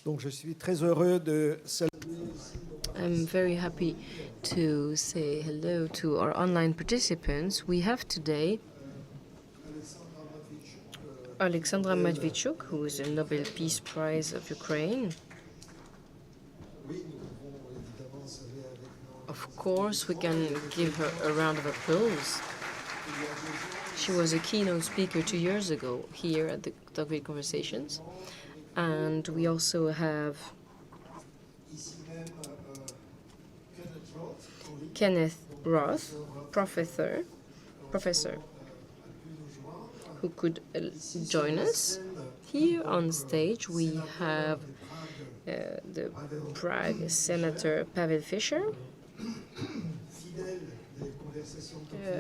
Donc je suis très heureux de I'm very happy to say hello to our online participants. We have today Alexandra Matvichuk, who is a Nobel Peace Prize of Ukraine. Of course, we can give her a round of applause. She was a keynote speaker 2 years ago here at the Tocqueville Conversations. And we also have Kenneth Roth, professor, who could join us. Here on stage we have the Prague Senator Pavel Fischer,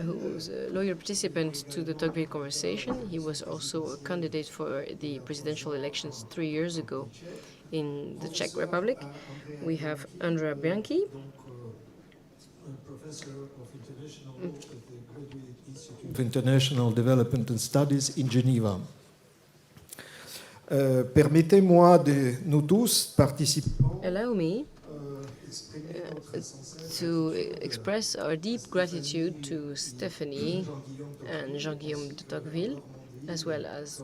who's a loyal participant to the Tocqueville Conversation. He was also a candidate for the presidential elections 3 years ago in the Czech Republic. We have Andrea Bianchi, professor of International Development and Studies in Geneva. Permettez-moi de nous tous participants. Allow me to express our deep gratitude to Stephanie and Jean-Guillaume de Tocqueville, as well as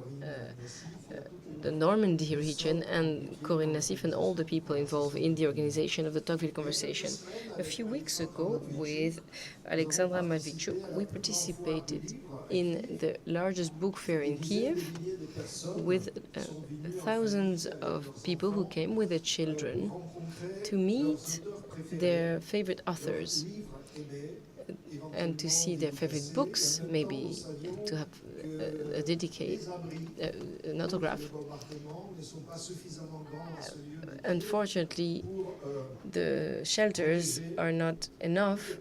the Normandy region, and Corinne Nassif and all the people involved in the organization of the Tocqueville Conversation. A few weeks ago, with Alexandra Matvichuk, we participated in the largest book fair in Kiev with thousands of people who came with their children to meet their favorite authors and to see their favorite books, maybe to have an autograph. Unfortunately, the shelters are not enough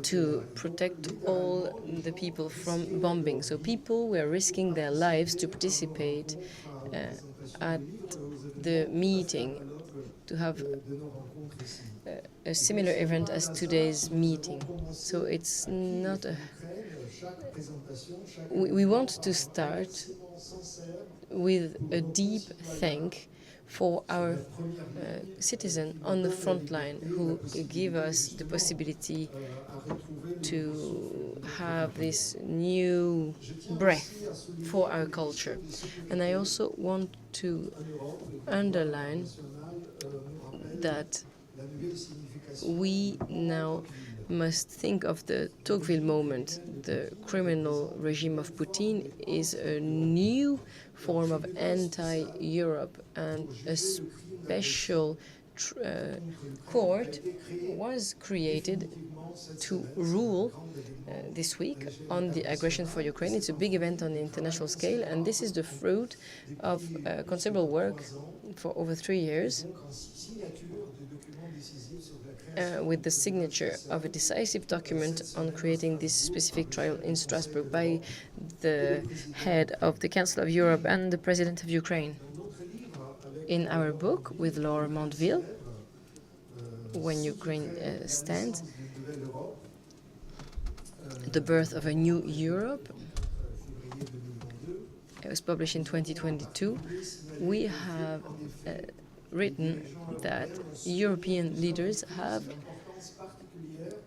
to protect all the people from bombing. So people were risking their lives to participate at the meeting, to have a similar event as today's meeting. So it's not a... We want to start with a deep thank for our citizen on the front line who give us the possibility to have this new breath for our culture. And I also want to underline that we now must think of the Tocqueville moment. The criminal regime of Putin is a new form of anti-Europe, and a special court was created to rule this week on the aggression for Ukraine. It's a big event on the international scale, and this is the fruit of considerable work for over 3 years. With the signature of a decisive document on creating this specific trial in Strasbourg by the head of the Council of Europe and the President of Ukraine. In our book with Laure Mondeville, When Ukraine Stands, The Birth of a New Europe, it was published in 2022, we have written that European leaders have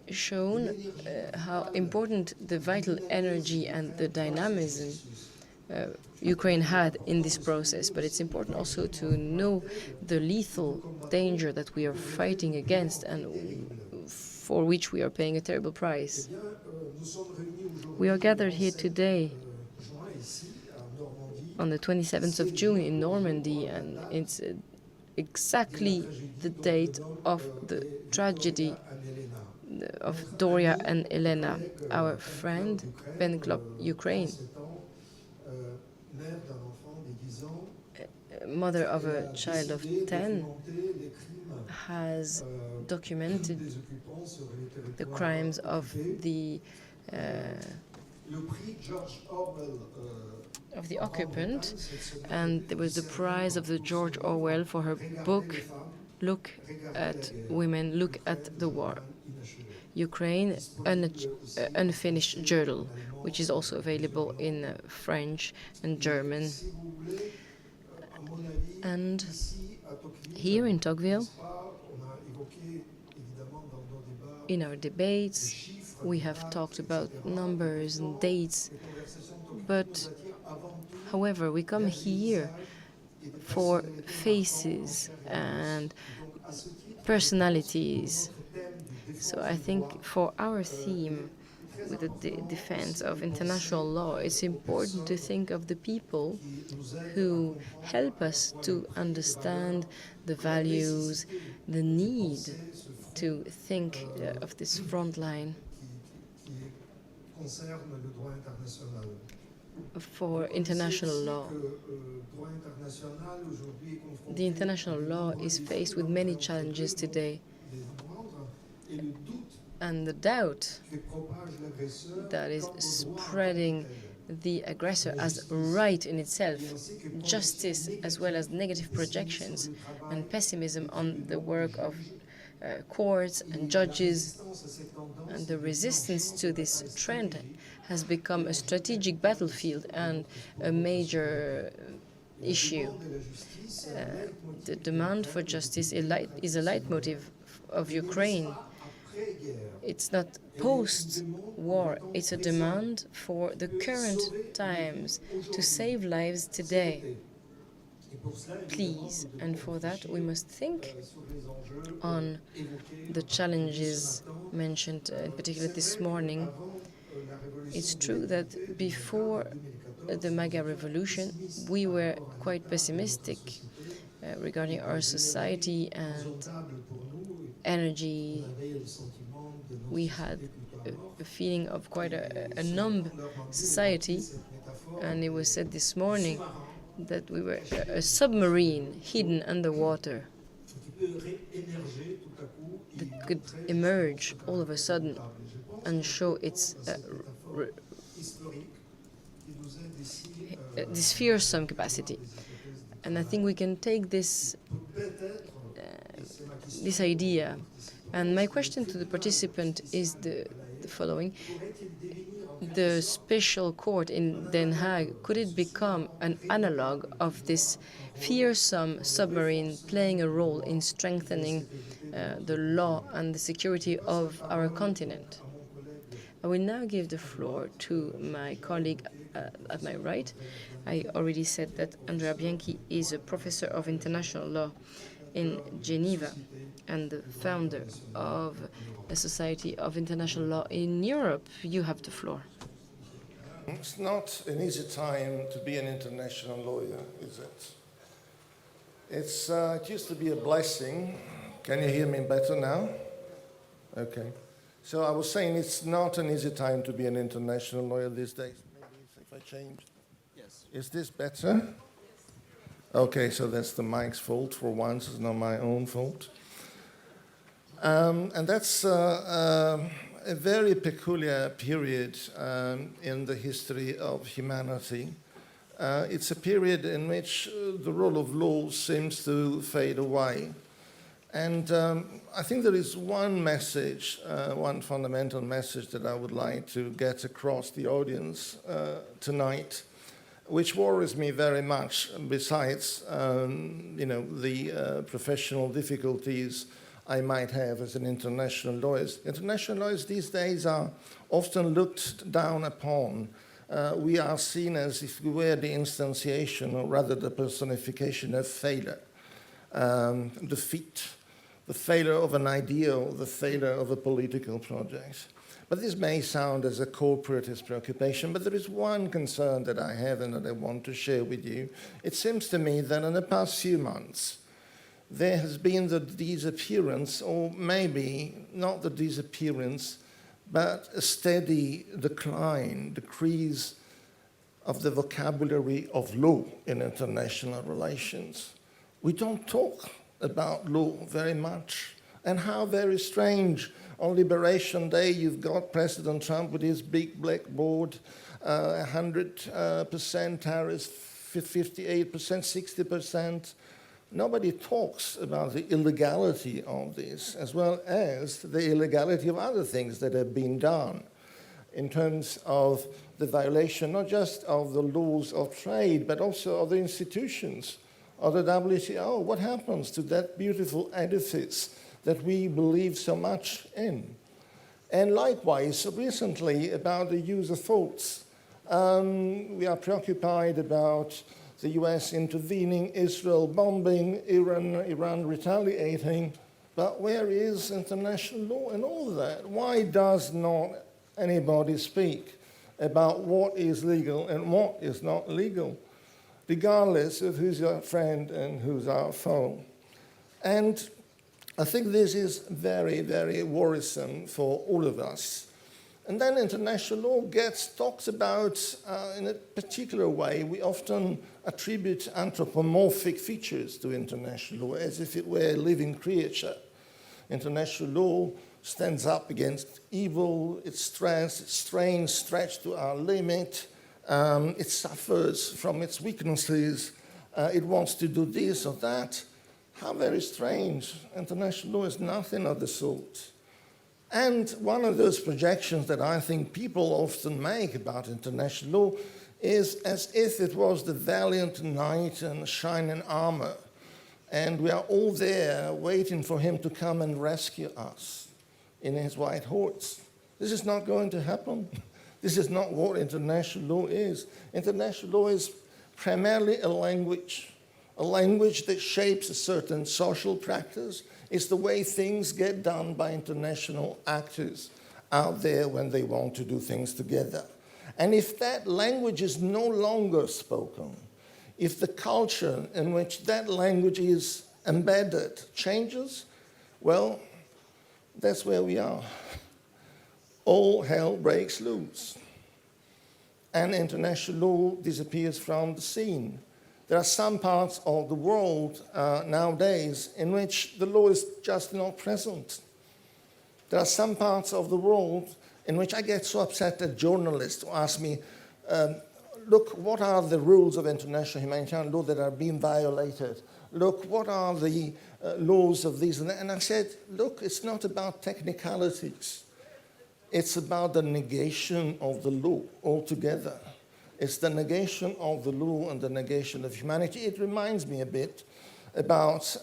shown how important the vital energy and the dynamism Ukraine had in this process. But it's important also to know the lethal danger that we are fighting against and for which we are paying a terrible price. We are gathered here today on the 27th of June in Normandy, and it's exactly the date of the tragedy of Doria and Elena, our friend, Panel5, Ukraine, mother of a child of 10, has documented the crimes of the occupant, and there was the prize of the George Orwell for her book, Look at Women, Look at the War. Ukraine, Unfinished Journal, which is also available in French and German. And Here in Tocqueville, in our debates, we have talked about numbers and dates, but however, we come here for faces and personalities. So I think for our theme, with the defense of international law, it's important to think of the people who help us to understand the values, the need to think of this front line for international law. The international law is faced with many challenges today, and the doubt that is spreading the aggressor as right in itself, justice as well as negative projections and pessimism on the work of courts and judges, and the resistance to this trend has become a strategic battlefield and a major issue. The demand for justice is a leitmotif of Ukraine. It's not post-war, it's a demand for the current times to save lives today. Please, and for that we must think on the challenges mentioned in particular this morning. It's true that before the MAGA revolution we were quite pessimistic regarding our society and energy. We had a feeling of quite a numb society, and it was said this morning that we were a submarine hidden underwater that could emerge all of a sudden and show its this fearsome capacity. And I think we can take this idea. And my question to the participant is the following. The special court in Den Haag, could it become an analog of this fearsome submarine playing a role in strengthening the law and the security of our continent? I will now give the floor to my colleague at my right. I already said that Andrea Bianchi is a professor of international law in Geneva and the founder of the Society of International Law in Europe. You have the floor. It's not an easy time to be an international lawyer, is it? It used to be a blessing. Can you hear me better now? Okay. So I was saying it's not an easy time to be an international lawyer these days. Maybe if I change. Yes. Is this better? Okay, so that's the mic's fault for once. It's not my own fault. And that's a very peculiar period in the history of humanity. It's a period in which the role of law seems to fade away. And I think there is one message, one fundamental message that I would like to get across the audience tonight, which worries me very much, besides the professional difficulties I might have as an international lawyer. International lawyers these days are often looked down upon. We are seen as if we were the instantiation, or rather the personification of failure, defeat, the failure of an ideal, the failure of a political project. But this may sound as a corporatist preoccupation, but there is one concern that I have and that I want to share with you. It seems to me that in the past few months, there has been the disappearance, or maybe not the disappearance, but a steady decrease of the vocabulary of law in international relations. We don't talk about law very much. And how very strange. On Liberation Day, you've got President Trump with his big blackboard, 100% tariffs, 58%, 60%. Nobody talks about the illegality of this, as well as the illegality of other things that have been done in terms of the violation, not just of the laws of trade, but also of the institutions or the WTO? What happens to that beautiful edifice that we believe so much in? And likewise, recently, about the use of force. We are preoccupied about the US intervening, Israel bombing, Iran retaliating. But where is international law and all that? Why does not anybody speak about what is legal and what is not legal, regardless of who's our friend and who's our foe? And I think this is very, very worrisome for all of us. And then international law talks about in a particular way. We often attribute anthropomorphic features to international law as if it were a living creature. International law stands up against evil, it's stressed, it's strained, stretched to our limit, it suffers from its weaknesses, it wants to do this or that. How very strange. International law is nothing of the sort. And one of those projections that I think people often make about international law is as if it was the valiant knight in shining armor, and we are all there waiting for him to come and rescue us in his white horse. This is not going to happen. This is not what international law is. International law is primarily a language that shapes a certain social practice. It's the way things get done by international actors out there when they want to do things together. And if that language is no longer spoken, if the culture in which that language is embedded changes, well, that's where we are. All hell breaks loose. And international law disappears from the scene. There are some parts of the world nowadays in which the law is just not present. There are some parts of the world in which I get so upset that journalists ask me, look, what are the rules of international humanitarian law that are being violated? Look, what are the laws of these and that? And I said, look, it's not about technicalities. It's about the negation of the law altogether. It's the negation of the law and the negation of humanity. It reminds me a bit about,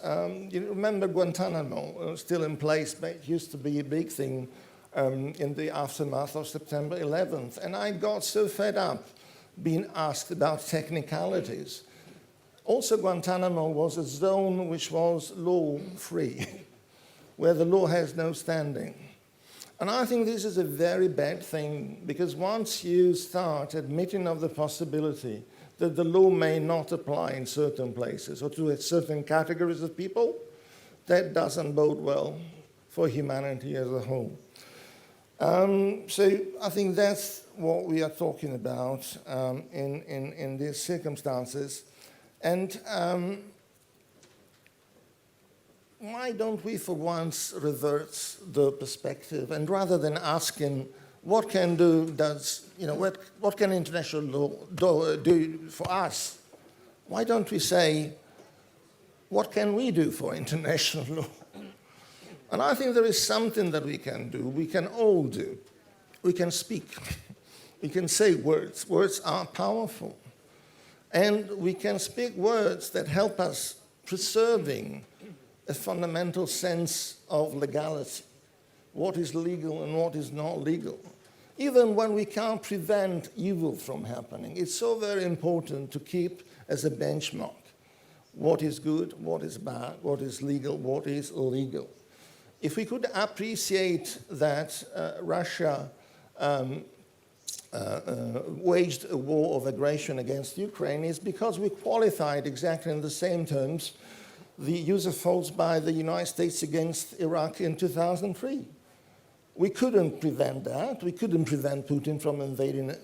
you remember Guantanamo, still in place, but it used to be a big thing in the aftermath of September 11th. And I got so fed up being asked about technicalities. Also, Guantanamo was a zone which was law-free, where the law has no standing. And I think this is a very bad thing, because once you start admitting of the possibility that the law may not apply in certain places or to certain categories of people, that doesn't bode well for humanity as a whole. So I think that's what we are talking about in these circumstances. And why don't we for once reverse the perspective, and rather than asking what can what can international law do for us, why don't we say what can we do for international law? And I think there is something that we can do, we can all do. We can speak, we can say words. Words are powerful. And we can speak words that help us preserving a fundamental sense of legality, what is legal and what is not legal. Even when we can't prevent evil from happening, it's so very important to keep as a benchmark what is good, what is bad, what is legal, what is illegal. If we could appreciate that Russia waged a war of aggression against Ukraine, is because we qualified exactly in the same terms the use of force by the United States against Iraq in 2003. We couldn't prevent that. We couldn't prevent Putin from invading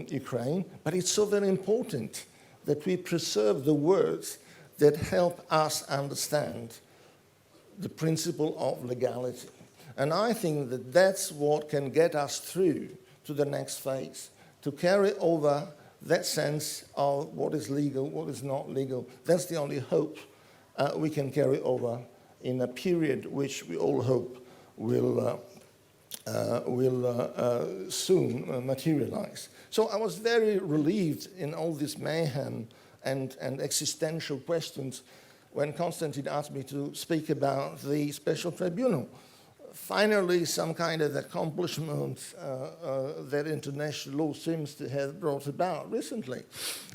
Ukraine, but it's so very important that we preserve the words that help us understand the principle of legality. And I think that that's what can get us through to the next phase, to carry over that sense of what is legal, what is not legal. That's the only hope we can carry over in a period which we all hope will soon materialize. So I was very relieved in all this mayhem and existential questions when Constantine asked me to speak about the special tribunal. Finally, some kind of accomplishment that international law seems to have brought about recently.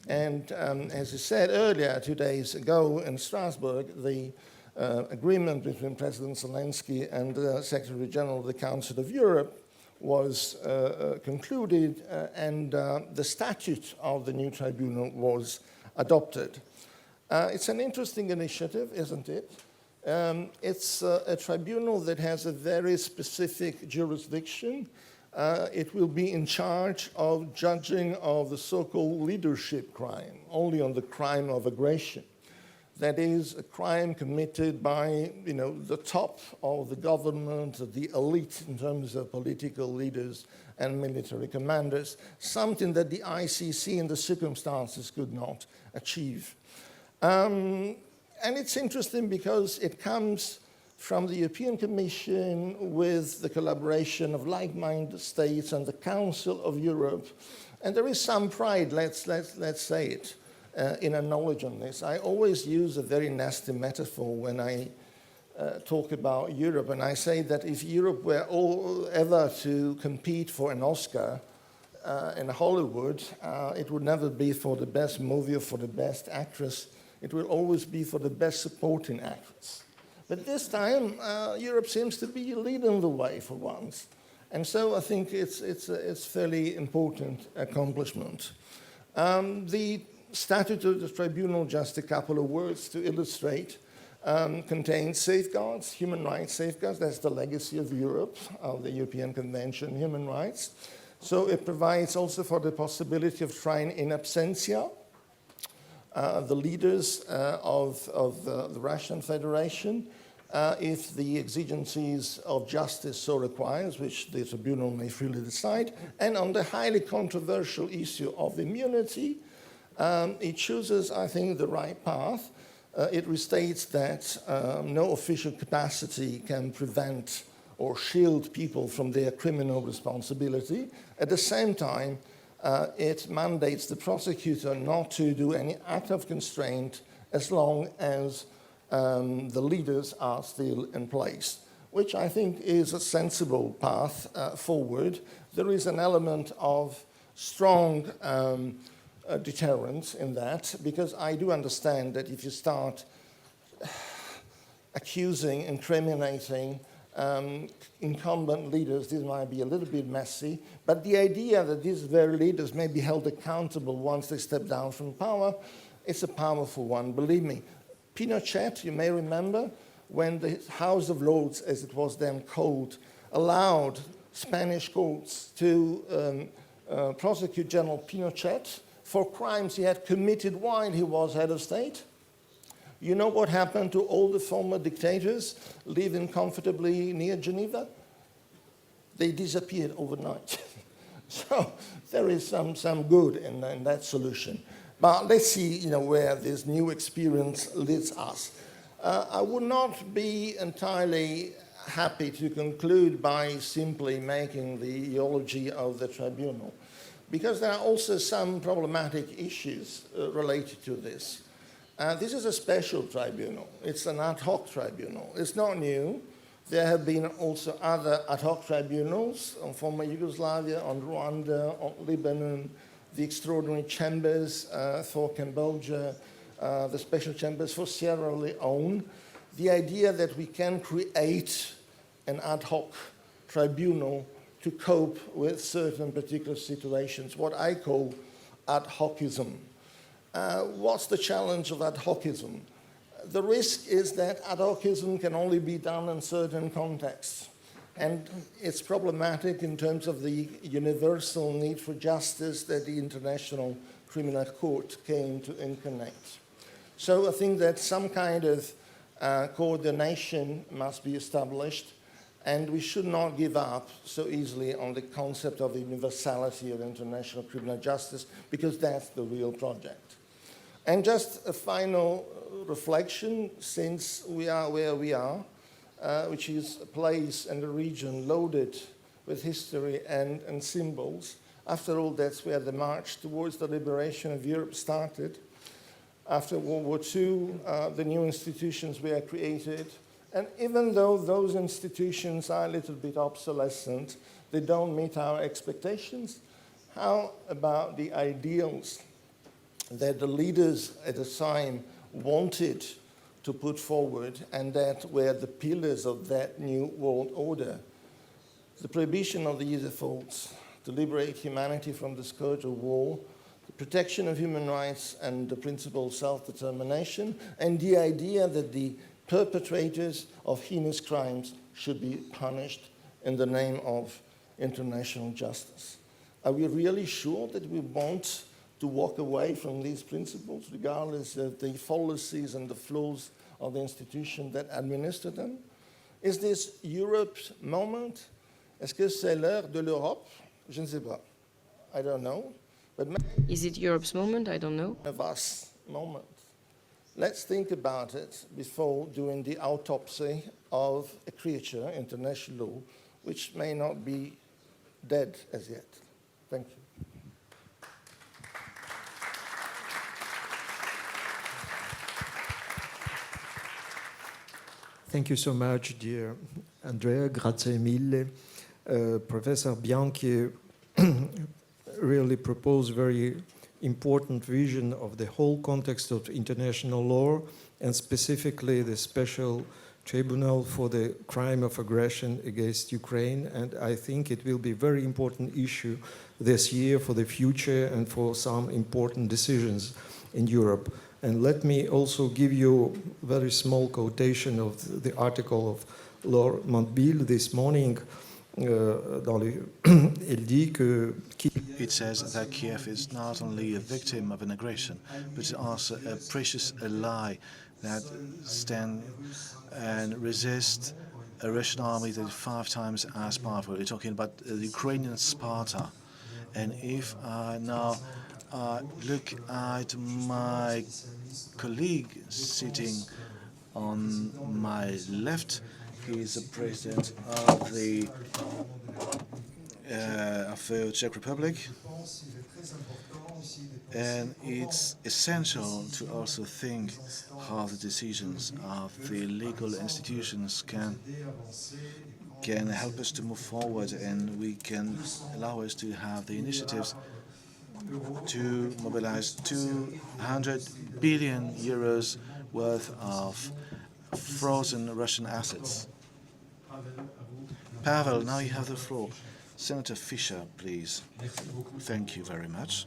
And as I said earlier, 2 days ago in Strasbourg, the agreement between President Zelensky and the Secretary General of the Council of Europe was concluded, and the statute of the new tribunal was adopted. It's an interesting initiative, isn't it? It's a tribunal that has a very specific jurisdiction. It will be in charge of judging of the so-called leadership crime, only on the crime of aggression. That is a crime committed by, the top of the government, the elite in terms of political leaders and military commanders, something that the ICC in the circumstances could not achieve. And it's interesting because it comes from the European Commission with the collaboration of like-minded states and the Council of Europe. And there is some pride, let's say it, in acknowledging this. I always use a very nasty metaphor when I talk about Europe, and I say that if Europe were ever to compete for an Oscar in Hollywood, it would never be for the best movie or for the best actress. It will always be for the best supporting actress. But this time, Europe seems to be leading the way for once. And so I think it's a fairly important accomplishment. The statute of the tribunal, just a couple of words to illustrate, contains safeguards, human rights safeguards. That's the legacy of Europe, of the European Convention on Human Rights. So it provides also for the possibility of trying in absentia the leaders of the Russian Federation, if the exigencies of justice so requires, which the tribunal may freely decide. And on the highly controversial issue of immunity, it chooses, I think, the right path. It restates that no official capacity can prevent or shield people from their criminal responsibility. At the same time, it mandates the prosecutor not to do any act of constraint as long as the leaders are still in place, which I think is a sensible path forward. There is an element of strong deterrence in that, because I do understand that if you start accusing, incriminating incumbent leaders, this might be a little bit messy, but the idea that these very leaders may be held accountable once they step down from power, it's a powerful one, believe me. Pinochet, you may remember, when the House of Lords, as it was then called, allowed Spanish courts to prosecute General Pinochet for crimes he had committed while he was head of state. You know what happened to all the former dictators living comfortably near Geneva? They disappeared overnight. So there is some good in that solution. But let's see, where this new experience leads us. I would not be entirely happy to conclude by simply making the eulogy of the tribunal, because there are also some problematic issues related to this. This is a special tribunal. It's an ad hoc tribunal. It's not new. There have been also other ad hoc tribunals on former Yugoslavia, on Rwanda, on Lebanon, the extraordinary chambers for Cambodia, the special chambers for Sierra Leone. The idea that we can create an ad hoc tribunal to cope with certain particular situations, what I call ad hocism. What's the challenge of ad hocism? The risk is that ad hocism can only be done in certain contexts. And it's problematic in terms of the universal need for justice that the International Criminal Court came to incarnate. So I think that some kind of coordination must be established, and we should not give up so easily on the concept of the universality of international criminal justice, because that's the real project. And just a final reflection, since we are where we are, which is a place and a region loaded with history and symbols. After all, that's where the march towards the liberation of Europe started. After World War II, the new institutions were created. And even though those institutions are a little bit obsolescent, they don't meet our expectations, how about the ideals that the leaders at the time wanted to put forward and that were the pillars of that new world order? The prohibition of the use of force, to liberate humanity from the scourge of war, the protection of human rights and the principle of self-determination, and the idea that the perpetrators of heinous crimes should be punished in the name of international justice. Are we really sure that we want to walk away from these principles, regardless of the fallacies and the flaws of the institutions that administer them? Is this Europe's moment? Est-ce que c'est l'heure de l'Europe? Je ne sais pas. I don't know. But maybe Is it Europe's moment? I don't know. of us moment. Let's think about it before doing the autopsy of a creature, international law, which may not be dead as yet. Thank you. Thank you so much, dear Andrea. Grazie mille. Professor Bianchi really proposed very important vision of the whole context of international law, and specifically the special tribunal for the crime of aggression against Ukraine. And I think it will be a very important issue this year for the future and for some important decisions in Europe. And let me also give you a very small quotation of the article of Laure Montbill this morning. Elle dit que It says that Kiev is not only a victim of an aggression, but it's also a precious ally that stand and resist a Russian army that is 5 times as powerful. We're talking about the Ukrainian Sparta. And if I now look at my colleague sitting on my left, he's the president of the Czech Republic, and it's essential to also think how the decisions of the legal institutions can help us to move forward, and we can allow us to have the initiatives to mobilize 200 billion euros worth of frozen Russian assets. Pavel, now you have the floor. Senator Fischer, please. Thank you very much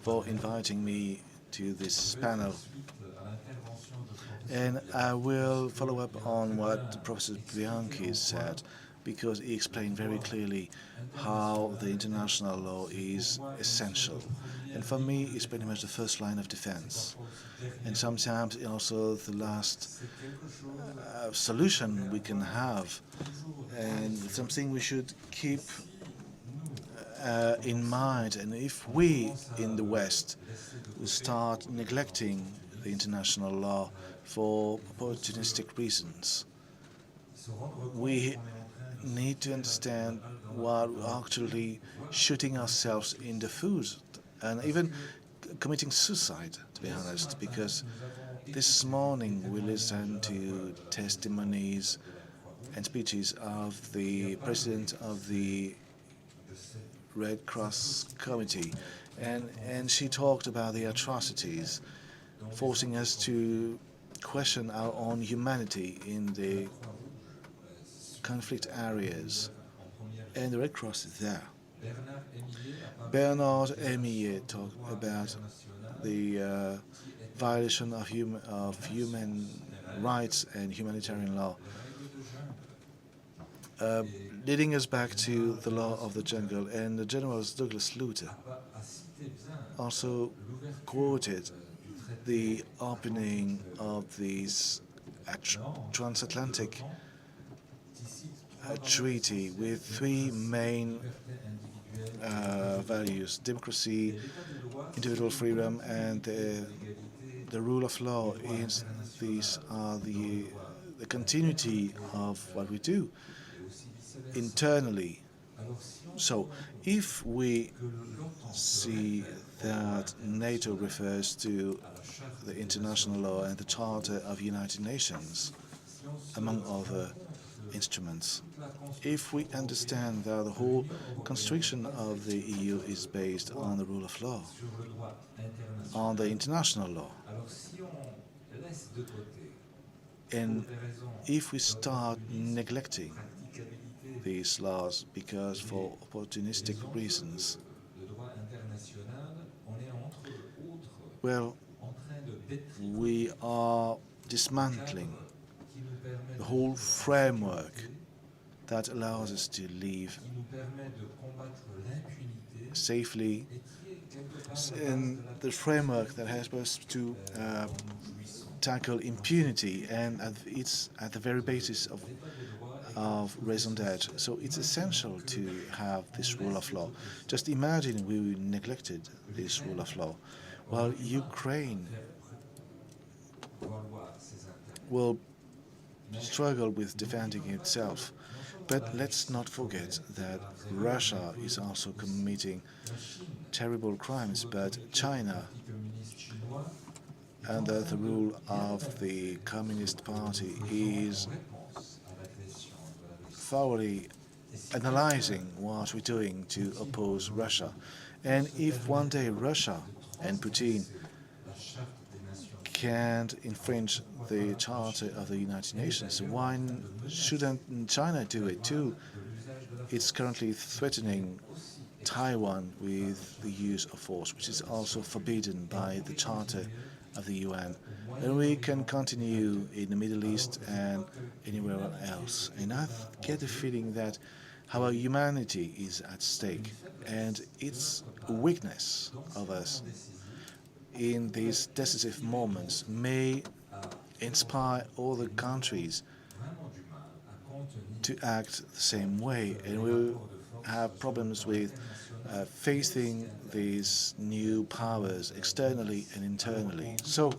for inviting me to this panel. And I will follow up on what Professor Bianchi said, because he explained very clearly how the international law is essential. And for me, it's pretty much the first line of defense. And sometimes also the last solution we can have, and something we should keep in mind. And if we in the West start neglecting the international law for opportunistic reasons, we need to understand what we're actually shooting ourselves in the foot, and even committing suicide, to be honest, because this morning we listened to testimonies and speeches of the president of the Red Cross Committee, and she talked about the atrocities, forcing us to question our own humanity in the conflict areas, and the Red Cross is there. Bernard Emillet talked about the violation of human rights and humanitarian law, leading us back to the law of the jungle. And the General Douglas Luther also quoted the opening of these transatlantic treaty with 3 main values: democracy, individual freedom, and the rule of law. These are the continuity of what we do internally. So if we see that NATO refers to the international law and the Charter of United Nations, among other instruments. If we understand that the whole construction of the EU is based on the rule of law, on the international law, and if we start neglecting these laws because for opportunistic reasons, well, we are dismantling the whole framework that allows us to live safely, in the framework that helps us to tackle impunity, and it's at the very basis of raison d'etre. So it's essential to have this rule of law. Just imagine we neglected this rule of law. While Ukraine will struggle with defending itself, but let's not forget that Russia is also committing terrible crimes, but China, under the rule of the Communist Party, is thoroughly analyzing what we're doing to oppose Russia. And if one day Russia and Putin can't infringe the Charter of the United Nations, why shouldn't China do it too? It's currently threatening Taiwan with the use of force, which is also forbidden by the Charter of the UN. And we can continue in the Middle East and anywhere else. And I get the feeling that our humanity is at stake, and it's a weakness of us in these decisive moments may inspire other countries to act the same way, and we'll have problems with facing these new powers externally and internally. So,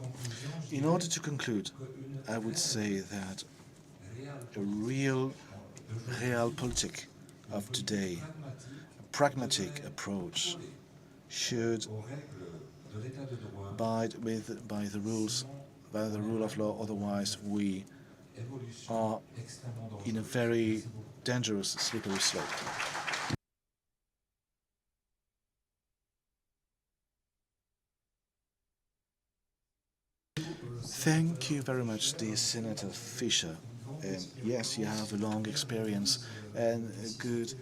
in order to conclude, I would say that a realpolitik of today, a pragmatic approach, should abide by the rule of law. Otherwise, we are in a very dangerous slippery slope. Thank you very much, dear Senator Fischer. Yes, you have a long experience and good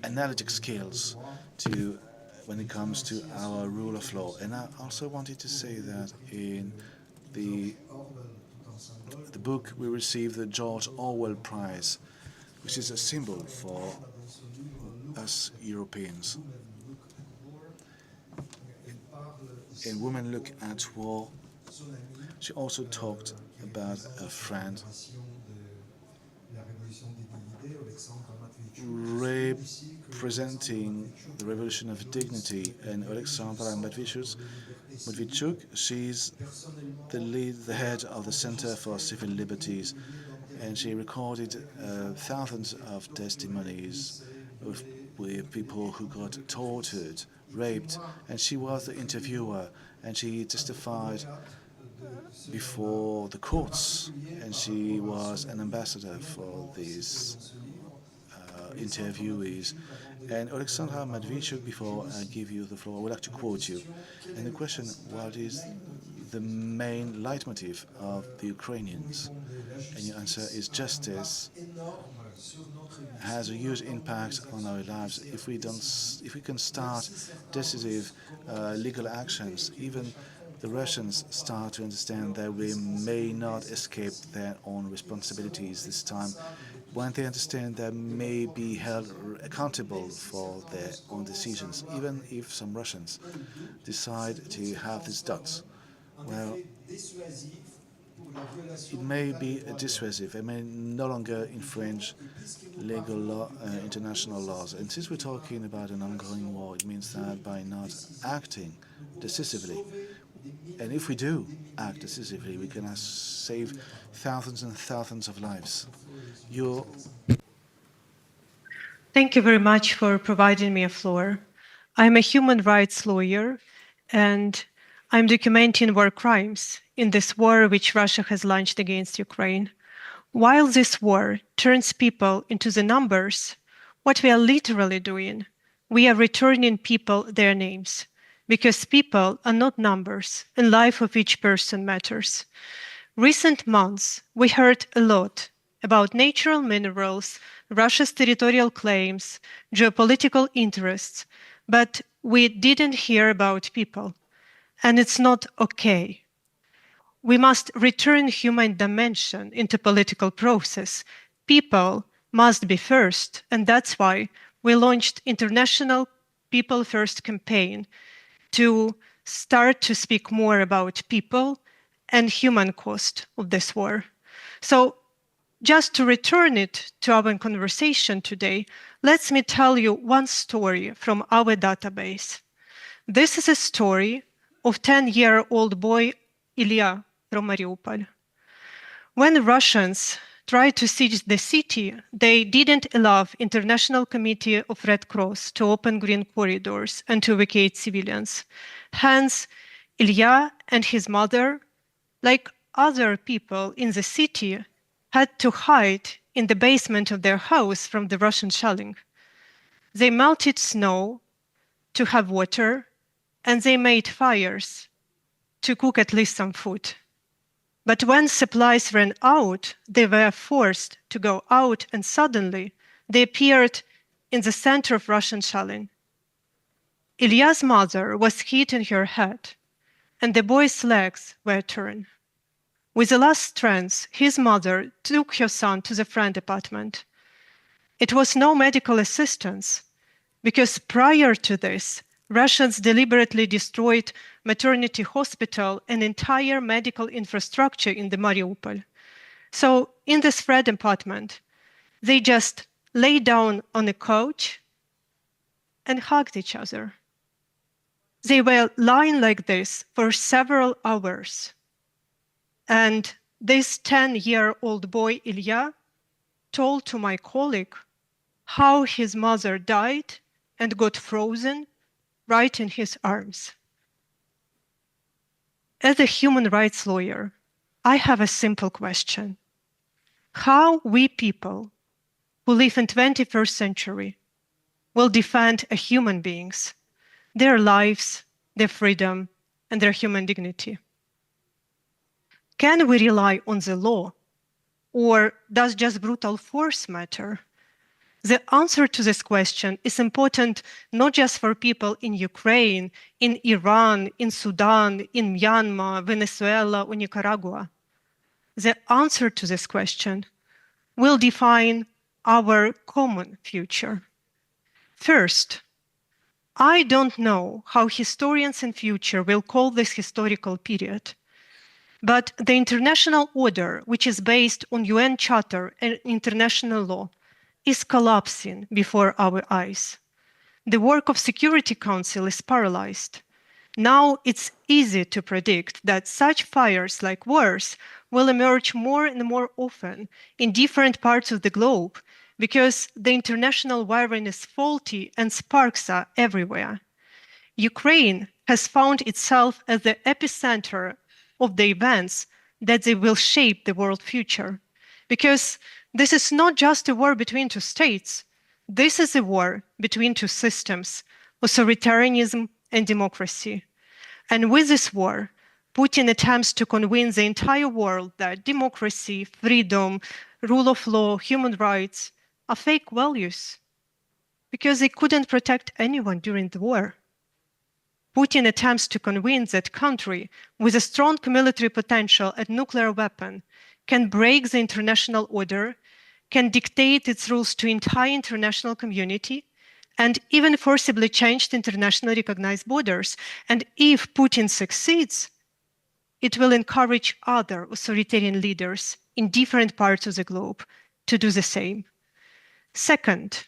analytic skills to when it comes to our rule of law. And I also wanted to say that in the book we received the George Orwell Prize, which is a symbol for us Europeans. In Women Look at War, she also talked about a friend representing the Revolution of Dignity, and Alexandra Matvichuk, she's the head of the Center for Civil Liberties, and she recorded thousands of testimonies with people who got tortured, raped, and she was the interviewer, and she testified before the courts, and she was an ambassador for these interviewees. And Alexandra Matvichuk, before I give you the floor, I would like to quote you. And the question, what is the main leitmotif of the Ukrainians? And your answer is justice has a huge impact on our lives. If we can start decisive legal actions, even the Russians start to understand that we may not escape their own responsibilities this time. When they understand they may be held accountable for their own decisions, even if some Russians decide to have these doubts. Well, it may be dissuasive. It may no longer infringe legal law, international laws. And since we're talking about an ongoing war, it means that by not acting decisively, and if we do act decisively, we can save thousands and thousands of lives. Thank you very much for providing me a floor. I'm a human rights lawyer, and I'm documenting war crimes in this war which Russia has launched against Ukraine. While this war turns people into the numbers, what we are literally doing, we are returning people their names, because people are not numbers, and life of each person matters. Recent months, we heard a lot about natural minerals, Russia's territorial claims, geopolitical interests, but we didn't hear about people. And it's not okay. We must return human dimension into political process. People must be first, and that's why we launched International People First campaign to start to speak more about people and human cost of this war. So just to return it to our conversation today, let me tell you one story from our database. This is a story of 10-year-old boy Ilya from Mariupol. When Russians tried to siege the city, they didn't allow International Committee of Red Cross to open green corridors and to evacuate civilians. Hence, Ilya and his mother, like other people in the city, had to hide in the basement of their house from the Russian shelling. They melted snow to have water, and they made fires to cook at least some food. But when supplies ran out, they were forced to go out, and suddenly they appeared in the center of Russian shelling. Ilya's mother was hit in her head, and the boy's legs were torn. With the last strength, his mother took her son to the friend apartment. It was no medical assistance, because prior to this, Russians deliberately destroyed maternity hospital and entire medical infrastructure in the Mariupol. So in this friend apartment, they just lay down on a couch and hugged each other. They were lying like this for several hours. And this 10-year-old boy, Ilya, told to my colleague how his mother died and got frozen right in his arms. As a human rights lawyer, I have a simple question. How we people who live in 21st century will defend human beings, their lives, their freedom, and their human dignity? Can we rely on the law, or does just brutal force matter? The answer to this question is important not just for people in Ukraine, in Iran, in Sudan, in Myanmar, Venezuela, or Nicaragua. The answer to this question will define our common future. First, I don't know how historians in future will call this historical period, but the international order, which is based on UN Charter and international law, is collapsing before our eyes. The work of Security Council is paralyzed. Now it's easy to predict that such fires like wars will emerge more and more often in different parts of the globe because the international wiring is faulty and sparks are everywhere. Ukraine has found itself as the epicenter of the events that they will shape the world future. Because this is not just a war between two states. This is a war between two systems, authoritarianism and democracy. And with this war, Putin attempts to convince the entire world that democracy, freedom, rule of law, human rights are fake values because they couldn't protect anyone during the war. Putin attempts to convince that country with a strong military potential and nuclear weapon can break the international order, can dictate its rules to entire international community, and even forcibly change the internationally recognized borders. And if Putin succeeds, it will encourage other authoritarian leaders in different parts of the globe to do the same. Second,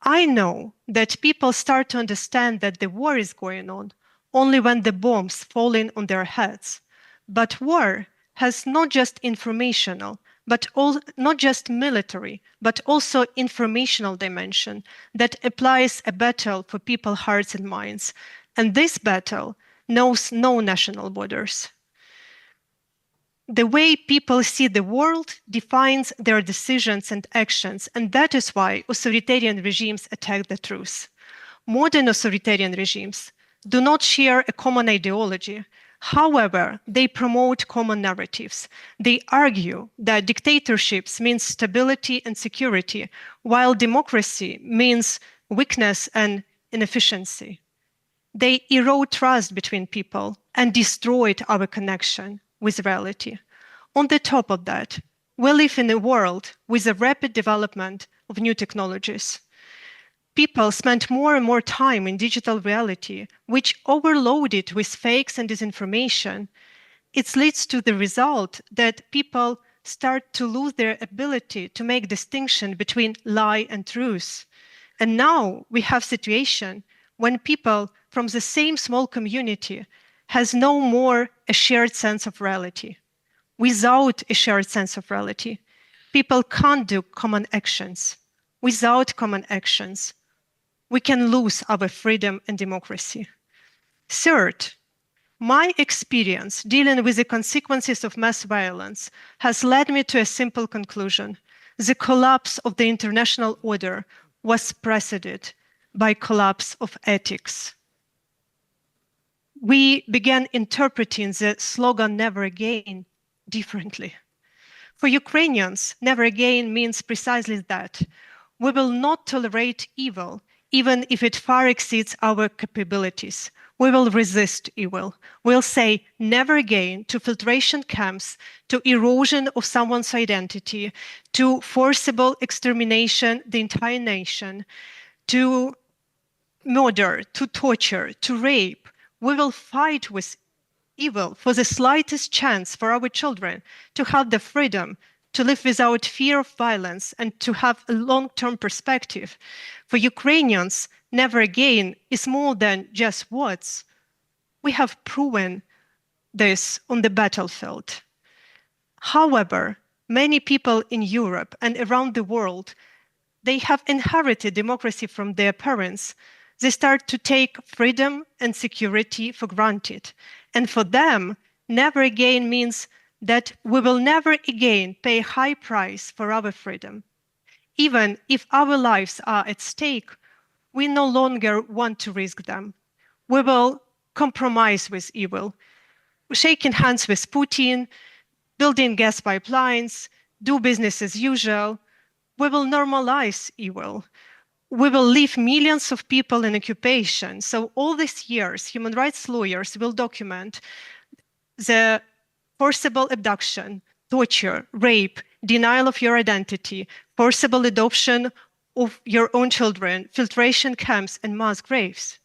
I know that people start to understand that the war is going on only when the bombs fall in on their heads. But war has not just informational, but not just military, but also informational dimension that applies a battle for people's hearts and minds. And this battle knows no national borders. The way people see the world defines their decisions and actions, and that is why authoritarian regimes attack the truth. Modern authoritarian regimes do not share a common ideology. However, they promote common narratives. They argue that dictatorships mean stability and security, while democracy means weakness and inefficiency. They erode trust between people and destroyed our connection with reality. On the top of that, we live in a world with a rapid development of new technologies. People spend more and more time in digital reality, which overloaded with fakes and disinformation. It leads to the result that people start to lose their ability to make distinction between lie and truth. And now we have a situation when people from the same small community has no more a shared sense of reality. Without a shared sense of reality, people can't do common actions. Without common actions, we can lose our freedom and democracy. Third, my experience dealing with the consequences of mass violence has led me to a simple conclusion. The collapse of the international order was preceded by collapse of ethics. We began interpreting the slogan "never again" differently. For Ukrainians, never again means precisely that. We will not tolerate evil, even if it far exceeds our capabilities. We will resist evil. We'll say never again to filtration camps, to erosion of someone's identity, to forcible extermination of the entire nation, to murder, to torture, to rape. We will fight with evil for the slightest chance for our children to have the freedom to live without fear of violence and to have a long-term perspective. For Ukrainians, never again is more than just words. We have proven this on the battlefield. However, many people in Europe and around the world, they have inherited democracy from their parents. They start to take freedom and security for granted. And for them, never again means that we will never again pay a high price for our freedom. Even if our lives are at stake, we no longer want to risk them. We will compromise with evil, shaking hands with Putin, building gas pipelines, do business as usual. We will normalize evil. We will leave millions of people in occupation. So all these years, human rights lawyers will document the forcible abduction, torture, rape, denial of your identity, forcible adoption of your own children, filtration camps, and mass graves.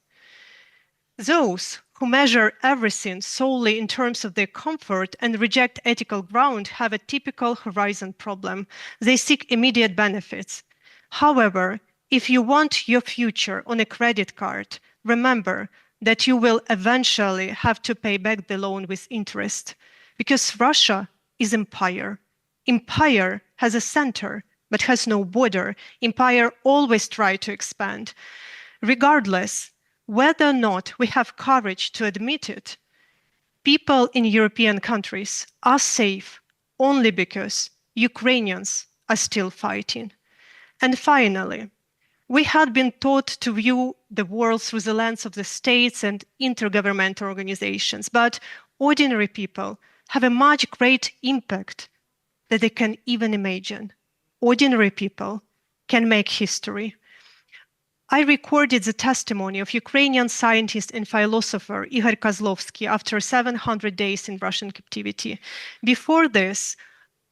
Those who measure everything solely in terms of their comfort and reject ethical ground have a typical horizon problem. They seek immediate benefits. However, if you want your future on a credit card, remember that you will eventually have to pay back the loan with interest, because Russia is empire. Empire has a center, but has no border. Empire always tries to expand. Regardless whether or not we have courage to admit it, people in European countries are safe only because Ukrainians are still fighting. And finally, we had been taught to view the world through the lens of the states and intergovernmental organizations, but ordinary people have a much greater impact than they can even imagine. Ordinary people can make history. I recorded the testimony of Ukrainian scientist and philosopher Igor Kozlovsky after 700 days in Russian captivity. Before this,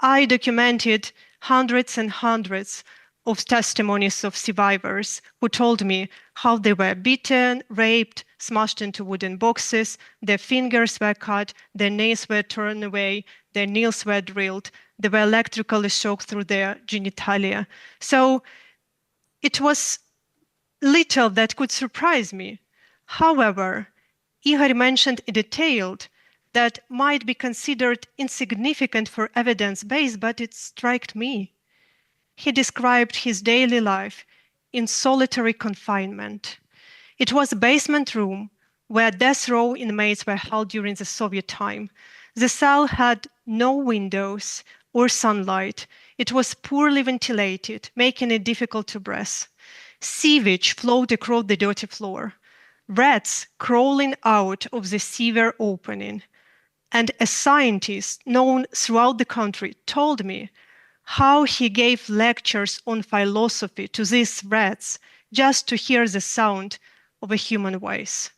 I documented hundreds and hundreds of testimonies of survivors who told me how they were beaten, raped, smashed into wooden boxes, their fingers were cut, their nails were torn away, their nails were drilled, they were electrically shocked through their genitalia. So it was little that could surprise me. However, Igor mentioned in detail that might be considered insignificant for evidence base, but it struck me. He described his daily life in solitary confinement. It was a basement room where death row inmates were held during the Soviet time. The cell had no windows or sunlight. It was poorly ventilated, making it difficult to breathe. Sewage flowed across the dirty floor. Rats crawling out of the sewer opening. And a scientist known throughout the country told me how he gave lectures on philosophy to these rats just to hear the sound of a human voice.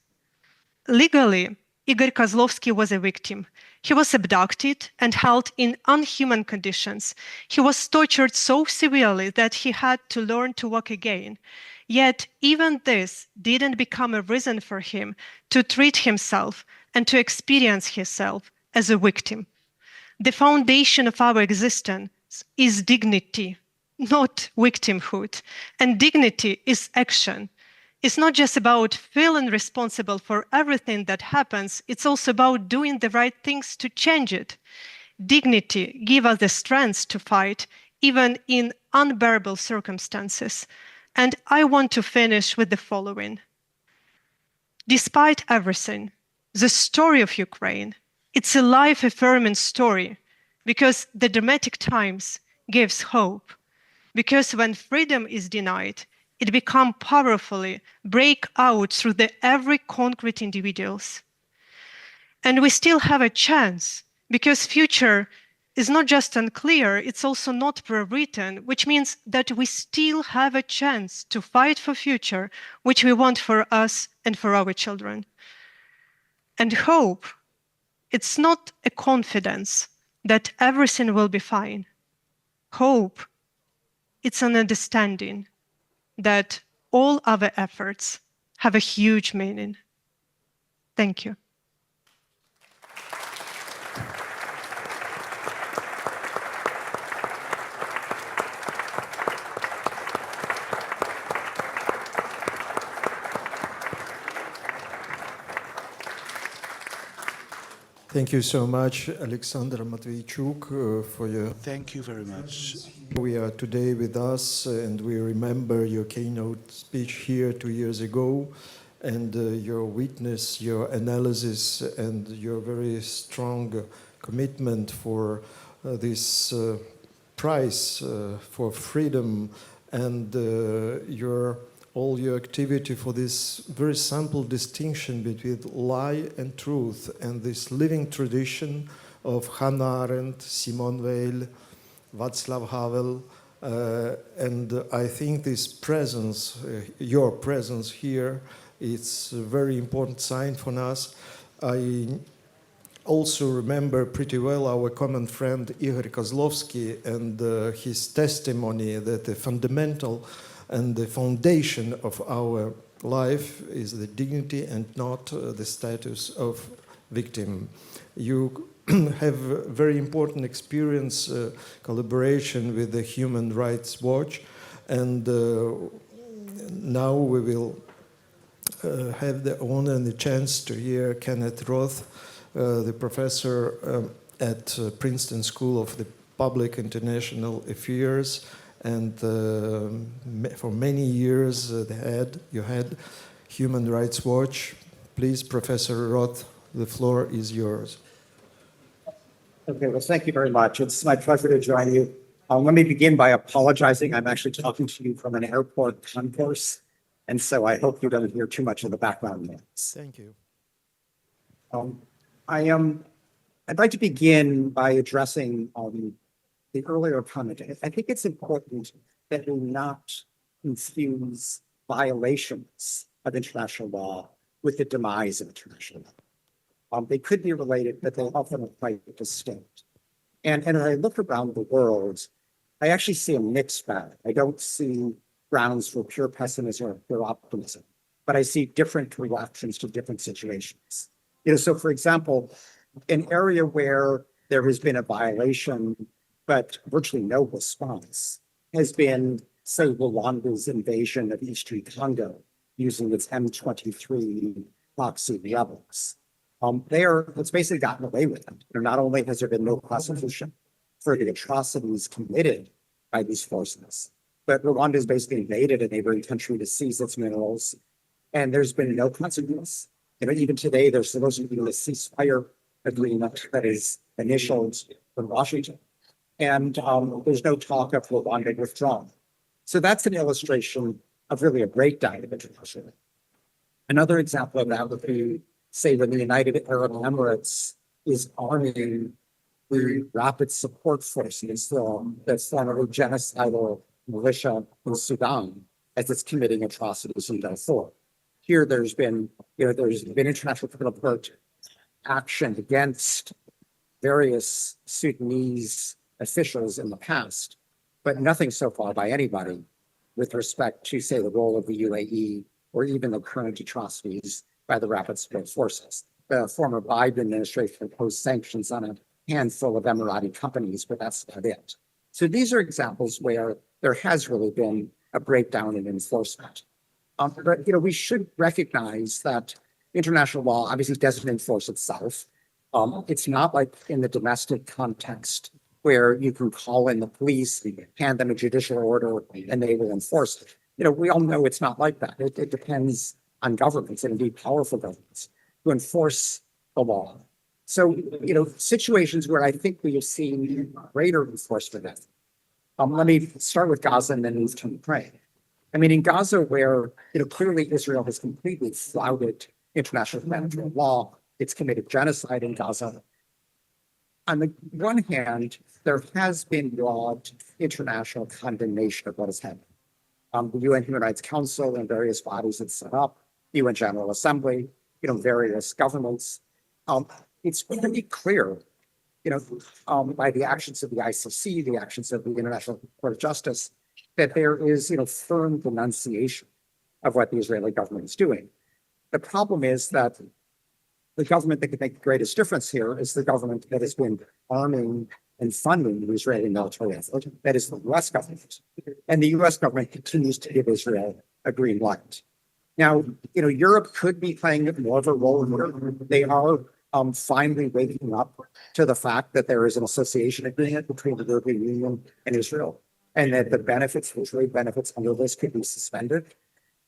Legally, Igor Kozlovsky was a victim. He was abducted and held in unhuman conditions. He was tortured so severely that he had to learn to walk again. Yet, even this didn't become a reason for him to treat himself and to experience himself as a victim. The foundation of our existence is dignity, not victimhood. And dignity is action. It's not just about feeling responsible for everything that happens, it's also about doing the right things to change it. Dignity gives us the strength to fight, even in unbearable circumstances. And I want to finish with the following. Despite everything, the story of Ukraine, it's a life-affirming story because the dramatic times gives hope. Because when freedom is denied, it becomes powerfully break out through the every concrete individuals. And we still have a chance because future is not just unclear, it's also not pre-written, which means that we still have a chance to fight for future, which we want for us and for our children. And hope, it's not a confidence that everything will be fine. Hope, it's an understanding that all our efforts have a huge meaning. Thank you. Thank you so much, Alexander Matveychuk, for your... Thank you very much. We are today with us, and we remember your keynote speech here 2 years ago, and your witness, your analysis, and your very strong commitment for this prize for freedom, and all your activity for this very simple distinction between lie and truth, and this living tradition of Hannah Arendt, Simone Weil, Václav Havel, and I think this presence, your presence here, it's a very important sign for us. I also remember pretty well our common friend Igor Kozlovsky and his testimony that the fundamental and the foundation of our life is the dignity and not the status of victim. You have very important experience, collaboration with the Human Rights Watch, and now we will have the honor and the chance to hear Kenneth Roth, the professor at Princeton School of the Public International Affairs, and for many years you had Human Rights Watch. Please, Professor Roth, the floor is yours. Okay, well, thank you very much. It's my pleasure to join you. Let me begin by apologizing. I'm actually talking to you from an airport concourse, and so I hope you don't hear too much of the background noise. Thank you. I'd like to begin by addressing the earlier comment. I think it's important that we not confuse violations of international law with the demise of international law. They could be related, but they often are quite distinct. And as I look around the world, I actually see a mixed bag. I don't see grounds for pure pessimism or pure optimism, but I see different reactions to different situations. So for example, an area where there has been a violation but virtually no response has been, say, Rwanda's invasion of Eastern Congo using its M23 proxy rebels. It's basically gotten away with it. Not only has there been no prosecution for the atrocities committed by these forces, but Rwanda has basically invaded a neighboring country to seize its minerals, and there's been no consequence. Even today, there's supposed to be a ceasefire agreement that is initialed in Washington, and there's no talk of Rwanda withdrawing. So that's an illustration of really a breakdown of international. Another example of that would be, say, when the United Arab Emirates is arming the Rapid Support Forces, that's formerly genocidal militia in Sudan, as it's committing atrocities in Darfur. Here, there's been international criminal court action against various Sudanese officials in the past, but nothing so far by anybody with respect to, say, the role of the UAE or even the current atrocities by the Rapid Support Forces. The former Biden administration imposed sanctions on a handful of Emirati companies, but that's not it. So these are examples where there has really been a breakdown in enforcement. But we should recognize that international law obviously doesn't enforce itself. It's not like in the domestic context where you can call in the police, hand them a judicial order, and they will enforce it. We all know it's not like that. It depends on governments, and indeed powerful governments, to enforce the law. So, situations where I think we have seen greater enforcement. Let me start with Gaza and then move to Ukraine. In Gaza, where clearly Israel has completely flouted international humanitarian law, it's committed genocide in Gaza. On the one hand, there has been broad international condemnation of what has happened. The UN Human Rights Council and various bodies that set up, the UN General Assembly, various governments. It's pretty clear, by the actions of the ICC, the actions of the International Court of Justice, that there is, firm denunciation of what the Israeli government is doing. The problem is that the government that could make the greatest difference here is the government that has been arming and funding the Israeli military effort, that is the US government. And the US government continues to give Israel a green light. Now, Europe could be playing more of a role here. They are finally waking up to the fact that there is an association agreement between the European Union and Israel, and that the benefits, the trade benefits under this could be suspended.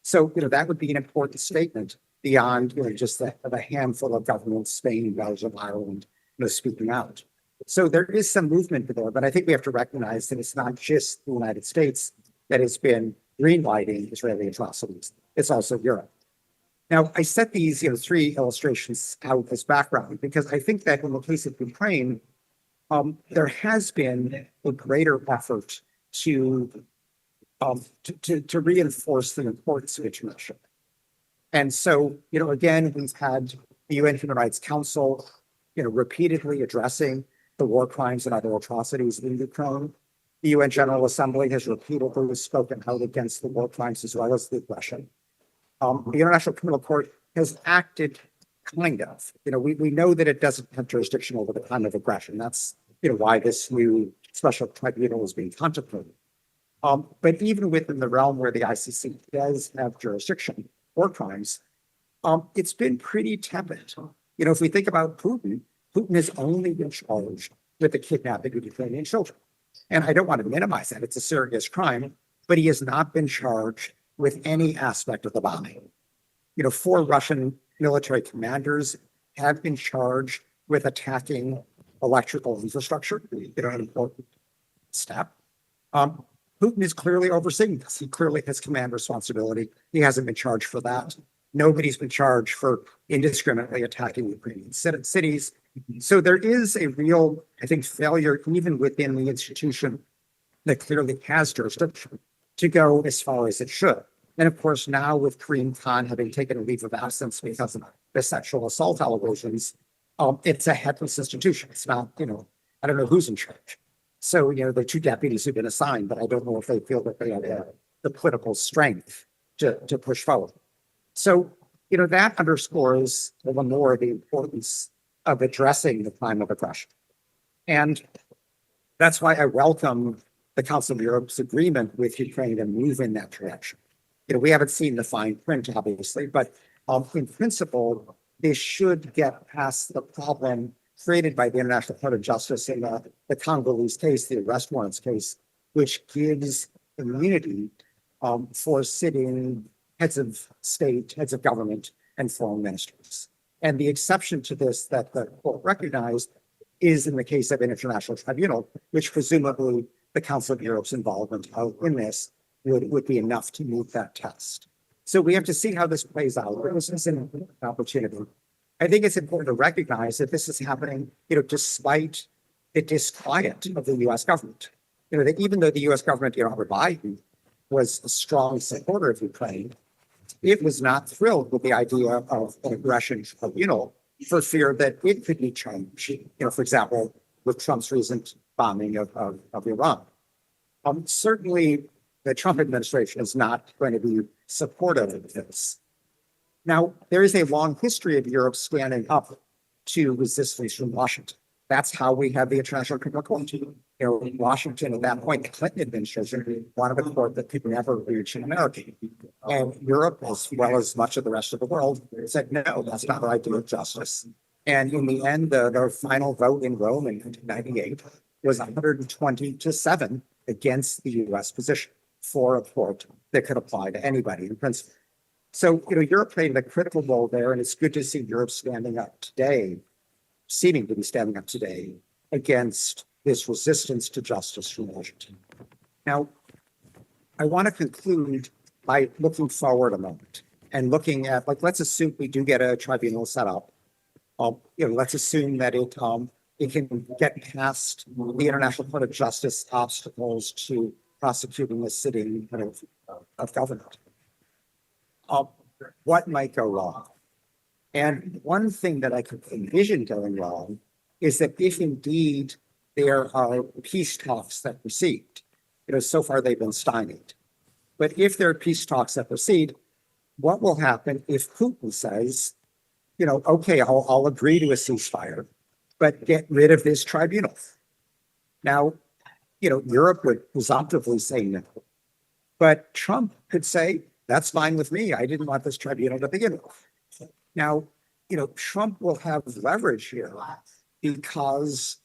So, that would be an important statement beyond, just the handful of governments, Spain, Belgium, Ireland, speaking out. So there is some movement there, but I think we have to recognize that it's not just the United States that has been greenlighting Israeli atrocities. It's also Europe. Now, I set these, three illustrations out as background because I think that in the case of Ukraine, there has been a greater effort to reinforce the importance of international. And so, again, we've had the UN Human Rights Council, repeatedly addressing the war crimes and other atrocities in Ukraine. The UN General Assembly has repeatedly spoken out against the war crimes as well as the aggression. The International Criminal Court has acted kind of. We know that it doesn't have jurisdiction over the crime of aggression. That's why this new special tribunal is being contemplated. But even within the realm where the ICC does have jurisdiction, war crimes, it's been pretty tepid. If we think about Putin has only been charged with the kidnapping of Ukrainian children. And I don't want to minimize that. It's a serious crime, but he has not been charged with any aspect of the bombing. 4 Russian military commanders have been charged with attacking electrical infrastructure, an important step. Putin is clearly overseeing this. He clearly has command responsibility. He hasn't been charged for that. Nobody's been charged for indiscriminately attacking Ukrainian cities. So there is a real, I think, failure even within the institution that clearly has jurisdiction to go as far as it should. And of course, now with Karim Khan having taken a leave of absence because of the sexual assault allegations, it's a headless institution. It's not, I don't know who's in charge. So, the 2 deputies who've been assigned, but I don't know if they feel that they have the political strength to push forward. So, that underscores a little more the importance of addressing the crime of aggression. And that's why I welcome the Council of Europe's agreement with Ukraine to move in that direction. We haven't seen the fine print, obviously, but in principle, they should get past the problem created by the International Court of Justice in the Congolese case, the arrest warrants case, which gives immunity for sitting heads of state, heads of government, and foreign ministers. And the exception to this that the court recognized is in the case of an international tribunal, which presumably the Council of Europe's involvement in this would be enough to meet that test. So we have to see how this plays out. This is an opportunity. I think it's important to recognize that this is happening, despite the disquiet of the U.S. government. That even though the U.S. government, under Biden, was a strong supporter of Ukraine, it was not thrilled with the idea of an aggression tribunal for fear that it could be changed. For example, with Trump's recent bombing of Iran. Certainly, the Trump administration is not going to be supportive of this. Now, there is a long history of Europe standing up to resistance from Washington. That's how we have the International Criminal Court. Washington, at that point, the Clinton administration wanted a court that could never reach an America. And Europe, as well as much of the rest of the world, said, no, that's not our idea of justice. And in the end, the final vote in Rome in 1998 was 120-7 against the U.S. position for a court that could apply to anybody in principle. So, Europe played a critical role there, and it's good to see Europe standing up today, seeming to be standing up today, against this resistance to justice from Washington. Now, I want to conclude by looking forward a moment and looking at, let's assume we do get a tribunal set up. Let's assume that it can get past the International Court of Justice obstacles to prosecuting the sitting of government. What might go wrong? And one thing that I could envision going wrong is that if indeed there are peace talks that proceed, so far they've been stymied. But if there are peace talks that proceed, what will happen if Putin says, okay, I'll agree to a ceasefire, but get rid of this tribunal? Now, Europe would presumptively say no, but Trump could say, that's fine with me. I didn't want this tribunal to begin with. Now, Trump will have leverage here because